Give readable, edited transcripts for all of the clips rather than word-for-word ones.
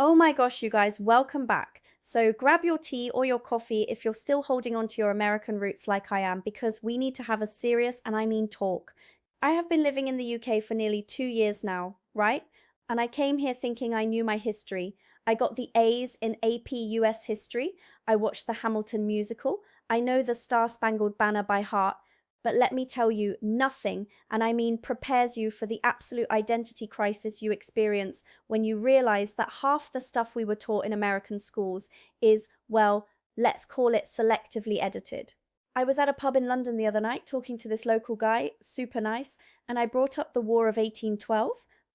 Oh my gosh, you guys, welcome back. So grab your tea or your coffee if you're still holding on to your American roots like I am, because we need to have a serious, and I mean talk. I have been living in the UK for nearly 2 years now, right? And I came here thinking I knew my history. I got the A's in AP US history. I watched the Hamilton musical. I know the Star Spangled Banner by heart. But let me tell you, nothing, and I mean prepares you for the absolute identity crisis you experience when you realize that half the stuff we were taught in American schools is, well, let's call it selectively edited. I was at a pub in London the other night talking to this local guy, super nice, and I brought up the War of 1812,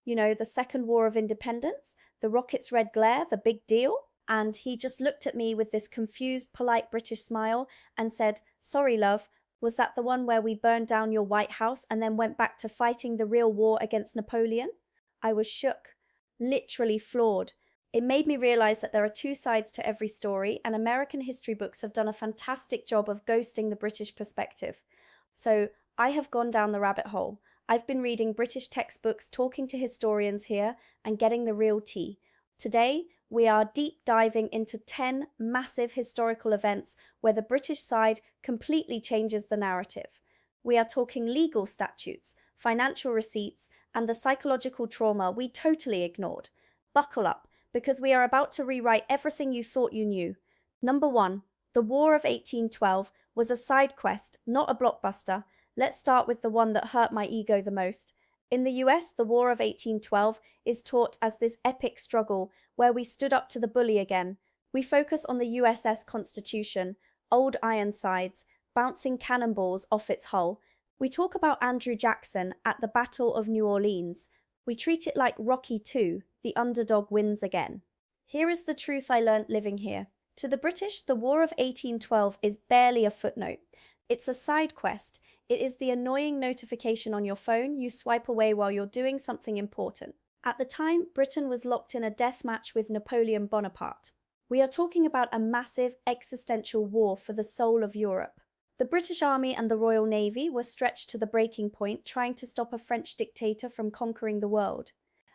the Second War of Independence, the rocket's red glare, the big deal. And he just looked at me with this confused, polite British smile and said, "Sorry, love, was that the one where we burned down your White House and then went back to fighting the real war against Napoleon?" I was shook, literally floored. It made me realize that there are two sides to every story, and American history books have done a fantastic job of ghosting the British perspective. So I have gone down the rabbit hole. I've been reading British textbooks, talking to historians here, and getting the real tea. Today, we are deep diving into 10 massive historical events where the British side completely changes the narrative. We are talking legal statutes, financial receipts, and the psychological trauma we totally ignored. Buckle up, because we are about to rewrite everything you thought you knew. Number 1. The War of 1812 was a side quest, not a blockbuster. Let's start with the one that hurt my ego the most. In the US, the War of 1812 is taught as this epic struggle where we stood up to the bully again. We focus on the USS Constitution, old Ironsides, bouncing cannonballs off its hull. We talk about Andrew Jackson at the Battle of New Orleans. We treat it like Rocky II, the underdog wins again. Here is the truth I learnt living here. To the British, the War of 1812 is barely a footnote. It's a side quest. It is the annoying notification on your phone you swipe away while you're doing something important. At the time, Britain was locked in a death match with Napoleon Bonaparte. We are talking about a massive existential war for the soul of Europe. The British Army and the Royal Navy were stretched to the breaking point, trying to stop a French dictator from conquering the world.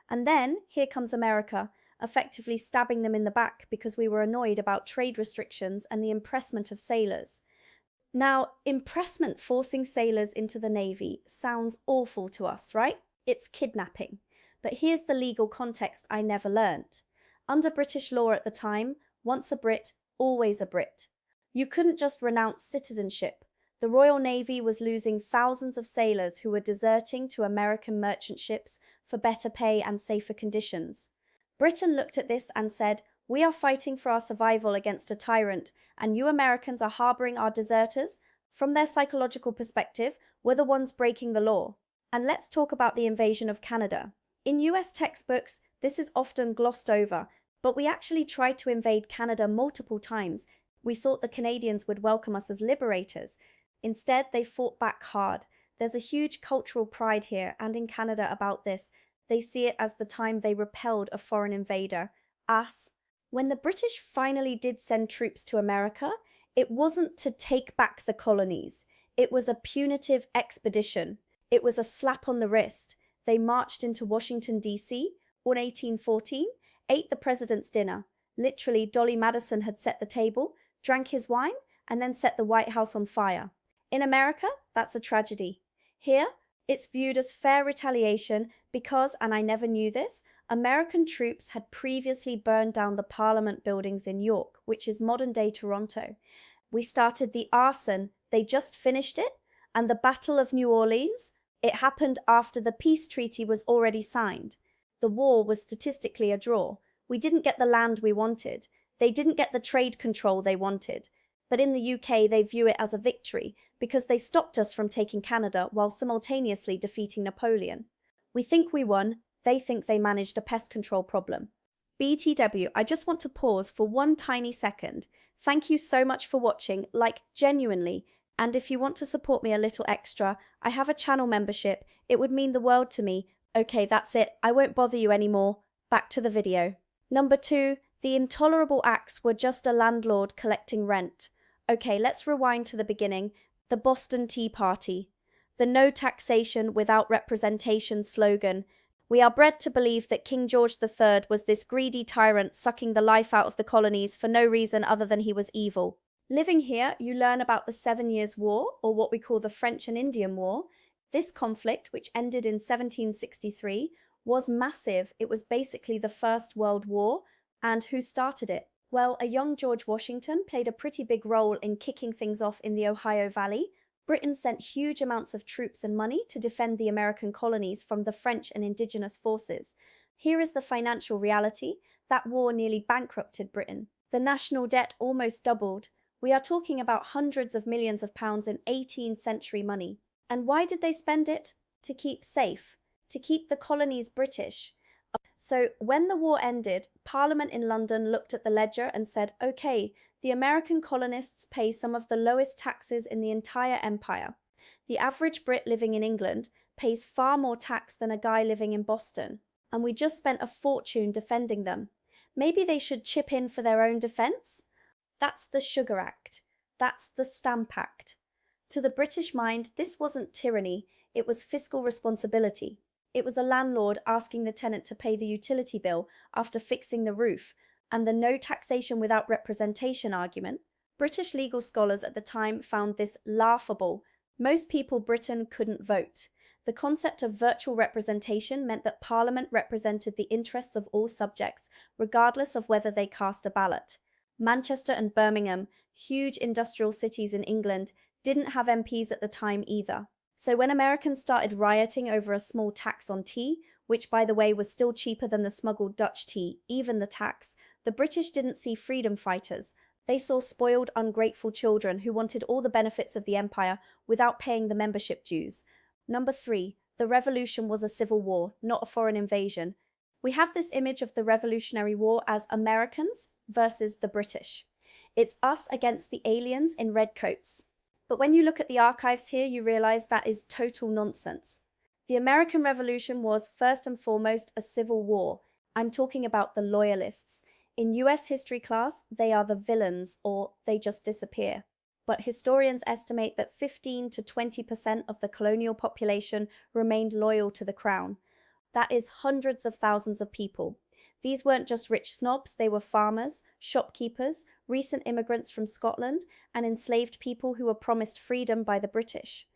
And then, here comes America, effectively stabbing them in the back because we were annoyed about trade restrictions and the impressment of sailors. Now, impressment forcing sailors into the Navy sounds awful to us, right? It's kidnapping. But here's the legal context I never learnt. Under British law at the time, once a Brit, always a Brit. You couldn't just renounce citizenship. The Royal Navy was losing thousands of sailors who were deserting to American merchant ships for better pay and safer conditions. Britain looked at this and said, "We are fighting for our survival against a tyrant, and you Americans are harboring our deserters." From their psychological perspective, we're the ones breaking the law. And let's talk about the invasion of Canada. In US textbooks, this is often glossed over, but we actually tried to invade Canada multiple times. We thought the Canadians would welcome us as liberators. Instead, they fought back hard. There's a huge cultural pride here and in Canada about this. They see it as the time they repelled a foreign invader, us. When the British finally did send troops to America, it wasn't to take back the colonies. It was a punitive expedition. It was a slap on the wrist. They marched into Washington, D.C. in 1814, ate the president's dinner. Literally, Dolly Madison had set the table, drank his wine, and then set the White House on fire. In America, that's a tragedy. Here, it's viewed as fair retaliation because, and I never knew this, American troops had previously burned down the Parliament buildings in York, which is modern-day Toronto. We started the arson, they just finished it, and the Battle of New Orleans, it happened after the peace treaty was already signed. The war was statistically a draw. We didn't get the land we wanted. They didn't get the trade control they wanted. But in the UK, they view it as a victory because they stopped us from taking Canada while simultaneously defeating Napoleon. We think we won, they think they managed a pest control problem. BTW, I just want to pause for one tiny second. Thank you so much for watching, like genuinely. And if you want to support me a little extra, I have a channel membership. It would mean the world to me. Okay, that's it. I won't bother you anymore. Back to the video. Number 2, the intolerable acts were just a landlord collecting rent. Okay, let's rewind to the beginning. The Boston Tea Party. The no taxation without representation slogan. We are bred to believe that King George III was this greedy tyrant sucking the life out of the colonies for no reason other than he was evil. Living here, you learn about the 7 Years' War, or what we call the French and Indian War. This conflict, which ended in 1763, was massive. It was basically the First World War. And who started it? Well, a young George Washington played a pretty big role in kicking things off in the Ohio Valley. Britain sent huge amounts of troops and money to defend the American colonies from the French and indigenous forces. Here is the financial reality. That war nearly bankrupted Britain. The national debt almost doubled. We are talking about hundreds of millions of pounds in 18th century money. And why did they spend it? To keep safe, to keep the colonies British. So when the war ended, Parliament in London looked at the ledger and said, okay, the American colonists pay some of the lowest taxes in the entire empire. The average Brit living in England pays far more tax than a guy living in Boston. And we just spent a fortune defending them. Maybe they should chip in for their own defense? That's the Sugar Act. That's the Stamp Act. To the British mind, this wasn't tyranny, it was fiscal responsibility. It was a landlord asking the tenant to pay the utility bill after fixing the roof, and the no taxation without representation argument. British legal scholars at the time found this laughable. Most people Britain couldn't vote. The concept of virtual representation meant that Parliament represented the interests of all subjects, regardless of whether they cast a ballot. Manchester and Birmingham, huge industrial cities in England, didn't have MPs at the time either. So when Americans started rioting over a small tax on tea, which by the way was still cheaper than the smuggled Dutch tea, even the tax, the British didn't see freedom fighters. They saw spoiled, ungrateful children who wanted all the benefits of the empire without paying the membership dues. Number 3, the revolution was a civil war, not a foreign invasion. We have this image of the Revolutionary War as Americans versus the British. It's us against the aliens in red coats. But when you look at the archives here, you realize that is total nonsense. The American Revolution was, first and foremost, a civil war. I'm talking about the Loyalists. In US history class, they are the villains, or they just disappear. But historians estimate that 15 to 20% of the colonial population remained loyal to the crown. That is hundreds of thousands of people. These weren't just rich snobs, they were farmers, shopkeepers, recent immigrants from Scotland, and enslaved people who were promised freedom by the British.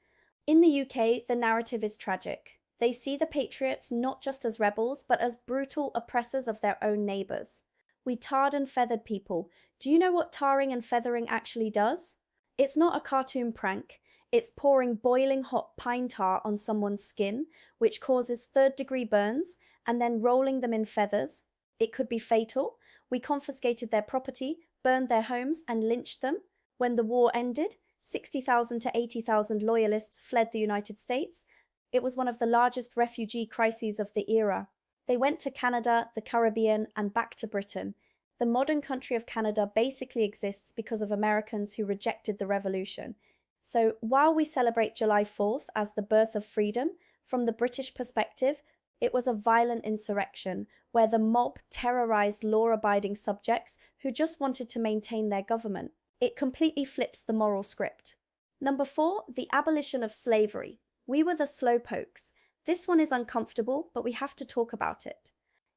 In the UK, the narrative is tragic. They see the patriots not just as rebels, but as brutal oppressors of their own neighbours. We tarred and feathered people. Do you know what tarring and feathering actually does? It's not a cartoon prank. It's pouring boiling hot pine tar on someone's skin, which causes third-degree burns, and then rolling them in feathers. It could be fatal. We confiscated their property, burned their homes, and lynched them. When the war ended, 60,000 to 80,000 loyalists fled the United States. It was one of the largest refugee crises of the era. They went to Canada, the Caribbean, and back to Britain. The modern country of Canada basically exists because of Americans who rejected the revolution. So while we celebrate July 4th as the birth of freedom, from the British perspective, it was a violent insurrection where the mob terrorized law-abiding subjects who just wanted to maintain their government. It completely flips the moral script. Number 4, the abolition of slavery. We were the slowpokes. This one is uncomfortable, but we have to talk about it.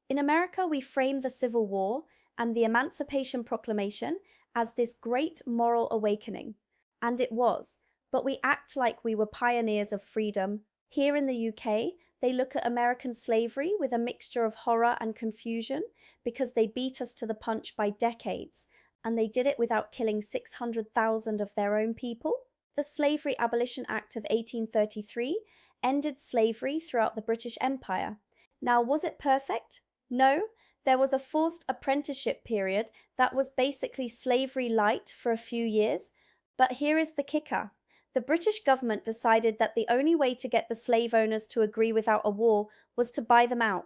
In America, we frame the Civil War and the Emancipation Proclamation as this great moral awakening. And it was, but we act like we were pioneers of freedom. Here in the UK, they look at American slavery with a mixture of horror and confusion because they beat us to the punch by decades, and they did it without killing 600,000 of their own people. The Slavery Abolition Act of 1833 ended slavery throughout the British Empire. Now, was it perfect? No. There was a forced apprenticeship period that was basically slavery light for a few years. But here is the kicker. The British government decided that the only way to get the slave owners to agree without a war was to buy them out.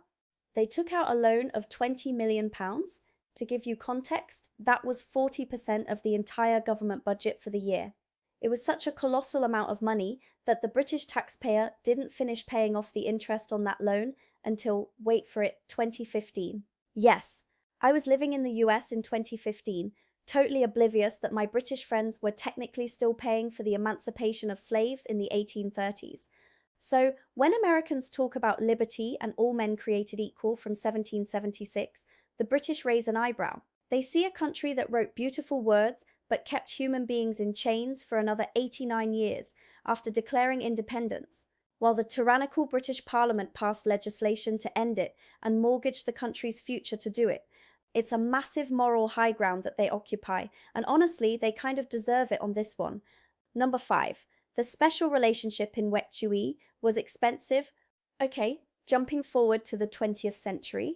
They took out a loan of £20 million. To give you context, that was 40% of the entire government budget for the year. It was such a colossal amount of money that the British taxpayer didn't finish paying off the interest on that loan until, wait for it, 2015. Yes, I was living in the US in 2015, totally oblivious that my British friends were technically still paying for the emancipation of slaves in the 1830s. So, when Americans talk about liberty and all men created equal from 1776, the British raise an eyebrow. They see a country that wrote beautiful words but kept human beings in chains for another 89 years after declaring independence, while the tyrannical British Parliament passed legislation to end it and mortgaged the country's future to do it. It's a massive moral high ground that they occupy, and honestly, they kind of deserve it on this one. Number 5. The special relationship in WWII was expensive. Okay, jumping forward to the 20th century,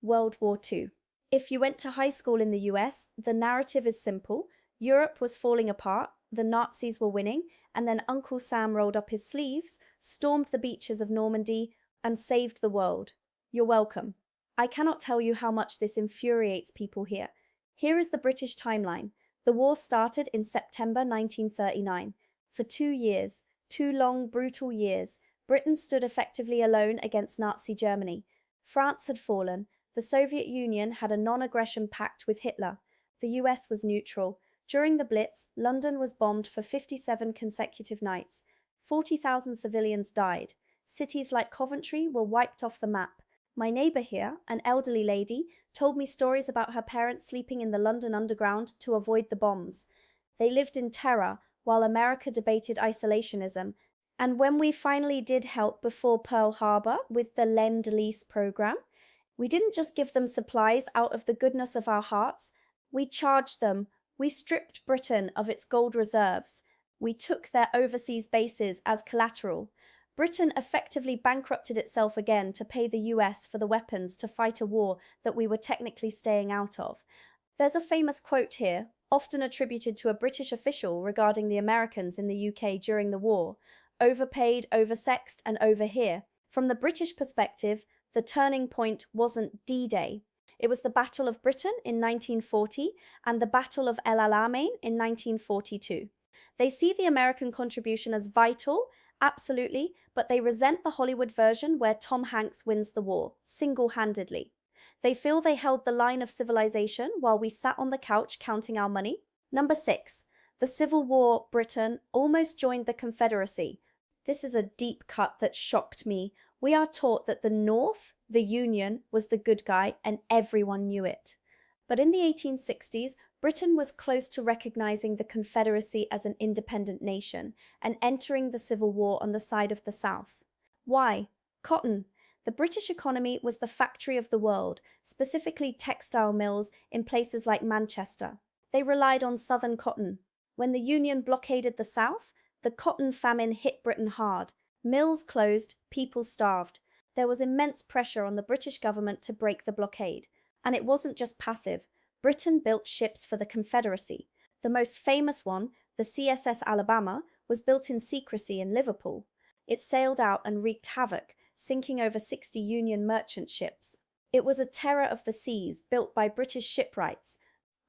World War II. If you went to high school in the US, the narrative is simple. Europe was falling apart, the Nazis were winning, and then Uncle Sam rolled up his sleeves, stormed the beaches of Normandy, and saved the world. You're welcome. I cannot tell you how much this infuriates people here. Here is the British timeline. The war started in September 1939. For 2 years, 2 long, brutal years, Britain stood effectively alone against Nazi Germany. France had fallen. The Soviet Union had a non-aggression pact with Hitler. The US was neutral. During the Blitz, London was bombed for 57 consecutive nights. 40,000 civilians died. Cities like Coventry were wiped off the map. My neighbour here, an elderly lady, told me stories about her parents sleeping in the London Underground to avoid the bombs. They lived in terror while America debated isolationism. And when we finally did help before Pearl Harbor with the Lend-Lease program, we didn't just give them supplies out of the goodness of our hearts. We charged them. We stripped Britain of its gold reserves. We took their overseas bases as collateral. Britain effectively bankrupted itself again to pay the US for the weapons to fight a war that we were technically staying out of. There's a famous quote here, often attributed to a British official regarding the Americans in the UK during the war: overpaid, oversexed, and over here. From the British perspective, the turning point wasn't D-Day. It was the Battle of Britain in 1940 and the Battle of El Alamein in 1942. They see the American contribution as vital, absolutely, but they resent the Hollywood version where Tom Hanks wins the war, single-handedly. They feel they held the line of civilization while we sat on the couch counting our money. Number 6. The Civil War Britain almost joined the Confederacy. This is a deep cut that shocked me. We are taught that the North, the Union, was the good guy and everyone knew it. But in the 1860s, Britain was close to recognizing the Confederacy as an independent nation and entering the Civil War on the side of the South. Why? Cotton. The British economy was the factory of the world, specifically textile mills in places like Manchester. They relied on southern cotton. When the Union blockaded the South, the cotton famine hit Britain hard. Mills closed, people starved. There was immense pressure on the British government to break the blockade. And it wasn't just passive. Britain built ships for the Confederacy. The most famous one, the CSS Alabama, was built in secrecy in Liverpool. It sailed out and wreaked havoc, sinking over 60 Union merchant ships. It was a terror of the seas, built by British shipwrights.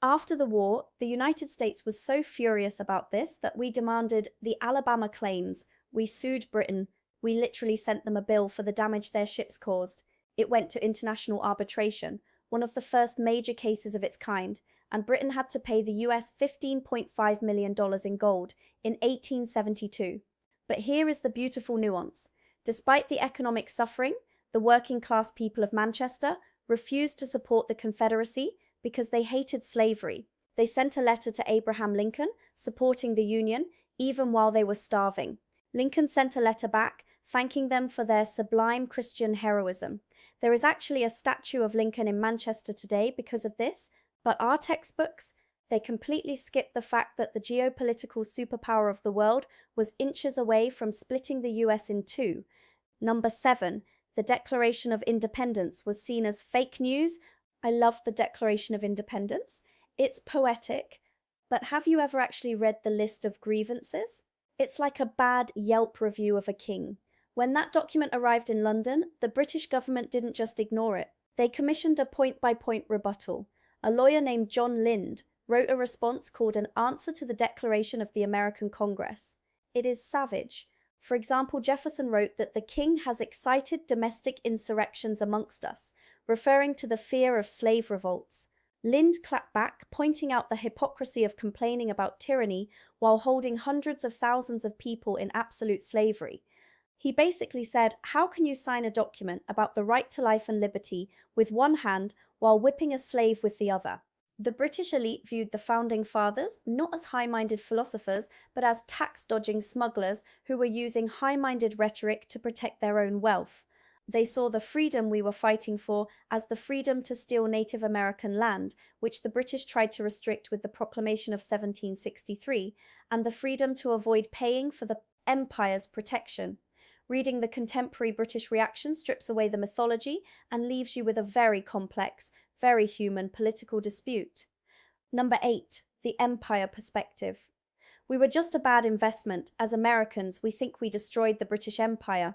After the war, the United States was so furious about this that we demanded the Alabama claims. We sued Britain. We literally sent them a bill for the damage their ships caused. It went to international arbitration, one of the first major cases of its kind, and Britain had to pay the US $15.5 million in gold in 1872. But here is the beautiful nuance. Despite the economic suffering, the working-class people of Manchester refused to support the Confederacy because they hated slavery. They sent a letter to Abraham Lincoln supporting the Union even while they were starving. Lincoln sent a letter back thanking them for their sublime Christian heroism. There is actually a statue of Lincoln in Manchester today because of this, but our textbooks, they completely skip the fact that the geopolitical superpower of the world was inches away from splitting the US in two. Number 7. The Declaration of Independence was seen as fake news. I love the Declaration of Independence. It's poetic, but have you ever actually read the list of grievances? It's like a bad Yelp review of a king. When that document arrived in London, the British government didn't just ignore it. They commissioned a point-by-point rebuttal. A lawyer named John Lind wrote a response called An Answer to the Declaration of the American Congress. It is savage. For example, Jefferson wrote that the king has excited domestic insurrections amongst us, referring to the fear of slave revolts. Lind clapped back, pointing out the hypocrisy of complaining about tyranny while holding hundreds of thousands of people in absolute slavery. He basically said, how can you sign a document about the right to life and liberty with one hand while whipping a slave with the other? The British elite viewed the founding fathers not as high-minded philosophers, but as tax-dodging smugglers who were using high-minded rhetoric to protect their own wealth. They saw the freedom we were fighting for as the freedom to steal Native American land, which the British tried to restrict with the Proclamation of 1763, and the freedom to avoid paying for the empire's protection. Reading the contemporary British reaction strips away the mythology and leaves you with a very complex, very human political dispute. Number 8. The empire perspective. We were just a bad investment. As Americans, we think we destroyed the British Empire.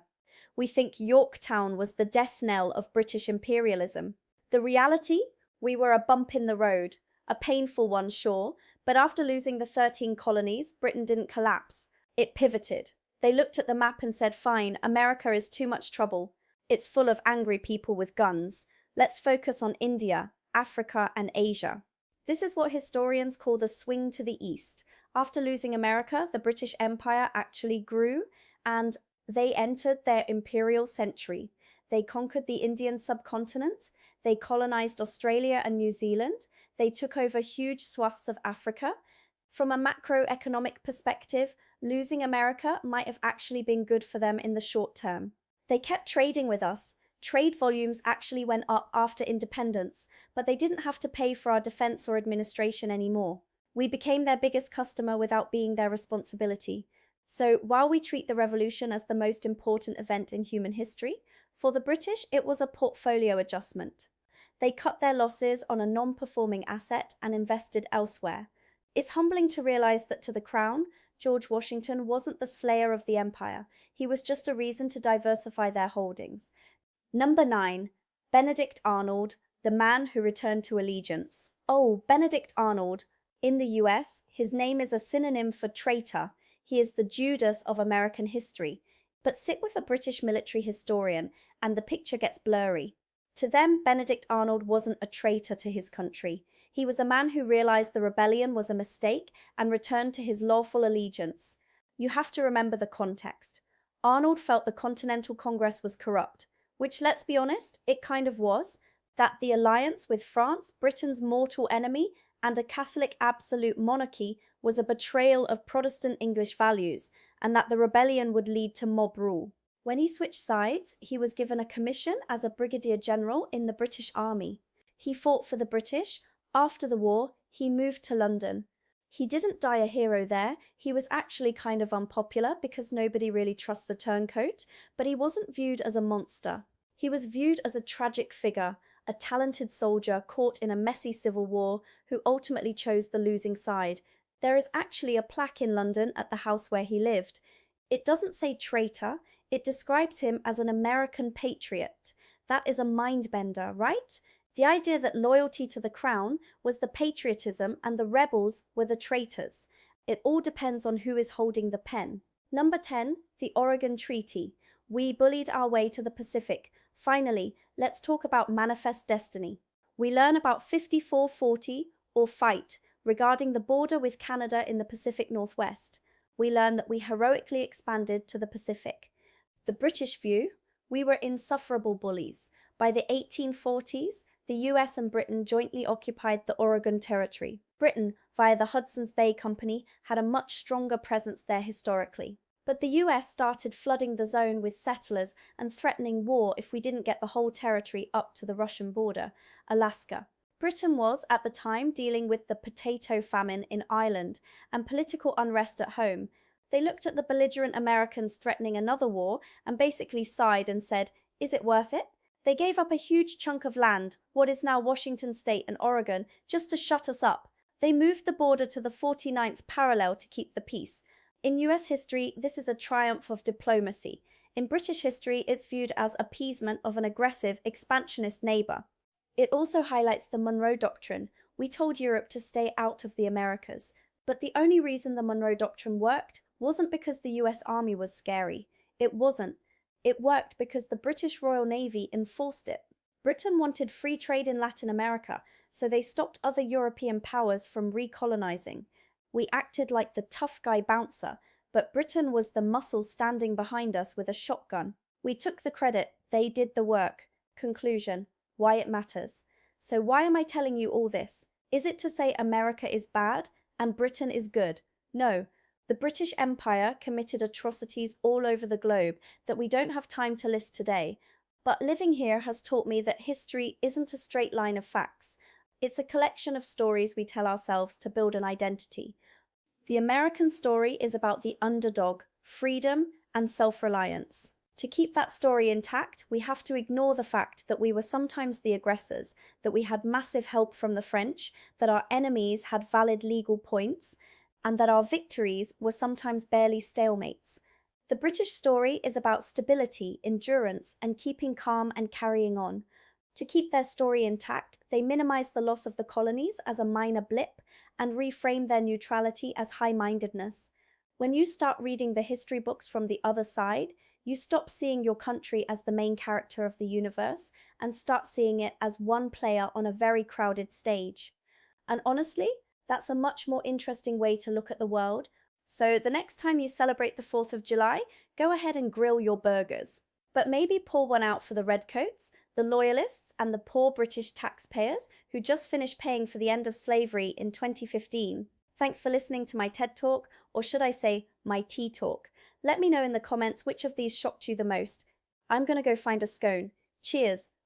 We think Yorktown was the death knell of British imperialism. The reality? We were a bump in the road. A painful one, sure, but after losing the 13 colonies, Britain didn't collapse. It pivoted. They looked at the map and said, fine, America is too much trouble. It's full of angry people with guns. Let's focus on India, Africa, and Asia. This is what historians call the swing to the east. After losing America, the British Empire actually grew, and they entered their imperial century. They conquered the Indian subcontinent. They colonized Australia and New Zealand. They took over huge swaths of Africa. From a macroeconomic perspective, losing America might have actually been good for them in the short term. They kept trading with us. Trade volumes actually went up after independence, but they didn't have to pay for our defense or administration anymore. We became their biggest customer without being their responsibility. So while we treat the revolution as the most important event in human history, for the British it was a portfolio adjustment. They cut their losses on a non-performing asset and invested elsewhere. It's humbling to realize that to the Crown, George Washington wasn't the slayer of the empire. He was just a reason to diversify their holdings. Number 9. Benedict Arnold, the man who returned to allegiance. Oh, Benedict Arnold. In the US, his name is a synonym for traitor. He is the Judas of American history. But sit with a British military historian, and the picture gets blurry. To them, Benedict Arnold wasn't a traitor to his country. He was a man who realized the rebellion was a mistake and returned to his lawful allegiance. You have to remember the context. Arnold felt the Continental Congress was corrupt, which, let's be honest, it kind of was, that the alliance with France, Britain's mortal enemy, and a Catholic absolute monarchy was a betrayal of Protestant English values, and that the rebellion would lead to mob rule. When he switched sides, he was given a commission as a brigadier general in the British Army. He fought for the British. After the war, he moved to London. He didn't die a hero there. He was actually kind of unpopular because nobody really trusts a turncoat, but he wasn't viewed as a monster. He was viewed as a tragic figure, a talented soldier caught in a messy civil war who ultimately chose the losing side. There is actually a plaque in London at the house where he lived. It doesn't say traitor, it describes him as an American patriot. That is a mind-bender, right? The idea that loyalty to the crown was the patriotism and the rebels were the traitors. It all depends on who is holding the pen. Number 10, the Oregon Treaty. We bullied our way to the Pacific. Finally, let's talk about Manifest Destiny. We learn about 5440, or FIGHT, regarding the border with Canada in the Pacific Northwest. We learn that we heroically expanded to the Pacific. The British view, we were insufferable bullies. By the 1840s, the US and Britain jointly occupied the Oregon Territory. Britain, via the Hudson's Bay Company, had a much stronger presence there historically. But the US started flooding the zone with settlers and threatening war if we didn't get the whole territory up to the Russian border, Alaska. Britain was, at the time, dealing with the potato famine in Ireland and political unrest at home. They looked at the belligerent Americans threatening another war and basically sighed and said, "Is it worth it?" They gave up a huge chunk of land, what is now Washington State and Oregon, just to shut us up. They moved the border to the 49th parallel to keep the peace. In US history, this is a triumph of diplomacy. In British history, it's viewed as appeasement of an aggressive, expansionist neighbour. It also highlights the Monroe Doctrine. We told Europe to stay out of the Americas. But the only reason the Monroe Doctrine worked wasn't because the US Army was scary. It wasn't. It worked because the British Royal Navy enforced it. Britain wanted free trade in Latin America, so they stopped other European powers from recolonizing. We acted like the tough guy bouncer, but Britain was the muscle standing behind us with a shotgun. We took the credit, they did the work. Conclusion: why it matters. So why am I telling you all this? Is it to say America is bad and Britain is good? No. The British Empire committed atrocities all over the globe that we don't have time to list today, but living here has taught me that history isn't a straight line of facts. It's a collection of stories we tell ourselves to build an identity. The American story is about the underdog, freedom, and self-reliance. To keep that story intact, we have to ignore the fact that we were sometimes the aggressors, that we had massive help from the French, that our enemies had valid legal points, and that our victories were sometimes barely stalemates. The British story is about stability, endurance, and keeping calm and carrying on. To keep their story intact, they minimize the loss of the colonies as a minor blip and reframe their neutrality as high-mindedness. When you start reading the history books from the other side, you stop seeing your country as the main character of the universe and start seeing it as one player on a very crowded stage. And honestly, that's a much more interesting way to look at the world. So the next time you celebrate the 4th of July, go ahead and grill your burgers. But maybe pour one out for the redcoats, the loyalists, and the poor British taxpayers who just finished paying for the end of slavery in 2015. Thanks for listening to my TED Talk, or should I say, my tea talk. Let me know in the comments which of these shocked you the most. I'm gonna go find a scone. Cheers!